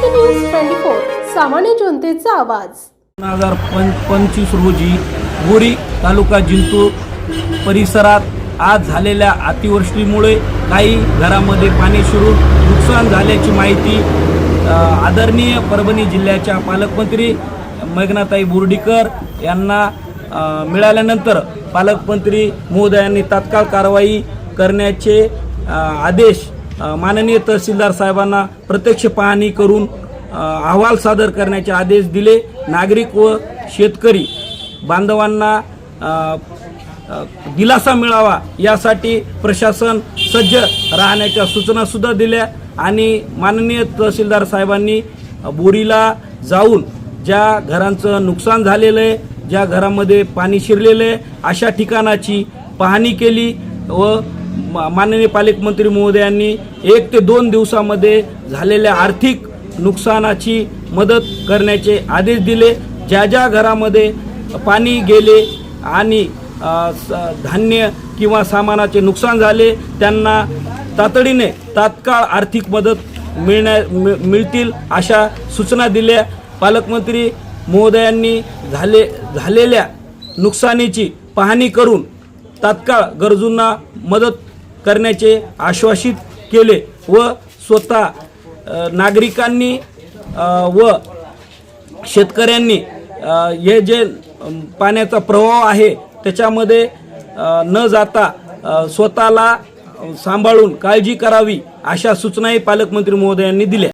Maharashtra news 24 सामान्य जनतेचा आवाज 2025 रोजी बोरी तालुका जिंतूर परिसरात आज झालेल्या अतिवृष्टीमुळे काही घरामध्ये पाणी शिरून नुकसान झाल्याची माहिती आदरणीय परभणी जिल्ह्याच्या पालकमंत्री मेघनाताई बोर्डीकर यांना मिळाल्यानंतर पालकमंत्री महोदयांनी तात्काळ कारवाई करण्याचे आदेश माननीय तहसीलदार साहेबांना प्रत्यक्ष पाहणी करून अहवाल सादर करण्याचे आदेश दिले। नागरिक व शेतकरी बांधवांना दिलासा मिळावा यासाठी प्रशासन सज्ज राहण्याच्या सूचना सुद्धा दिल्या आणि माननीय तहसीलदार साहेबांनी बोरीला जाऊन ज्या घरांचं नुकसान झालेलं आहे, ज्या घरामध्ये पाणी शिरलेलं आहे अशा ठिकाणाची पाहणी केली व माननीय पालकमंत्री महोदयांनी 1 ते 2 दिवसामध्ये झालेल्या आर्थिक नुकसानाची मदत करण्याचे आदेश दिले। ज्या ज्या घरामध्ये पाणी गेले आणि धान्य किंवा सामानाचे नुकसान झाले त्यांना तातडीने तात्काळ आर्थिक मदत मिळतील अशा सूचना दिल्या। पालकमंत्री महोदयांनी झालेल्या नुकसानीची पाहणी करून तात्काळ गरजूंना मदत करण्याचे आश्वासित केले व स्वतः नागरिकांनी व शेतकऱ्यांनी हे जे पाण्याचा प्रवाह आहे त्याच्यामध्ये न जाता स्वतःला सांभाळून काळजी करावी अशा सूचनाही पालकमंत्री महोदयांनी दिल्या।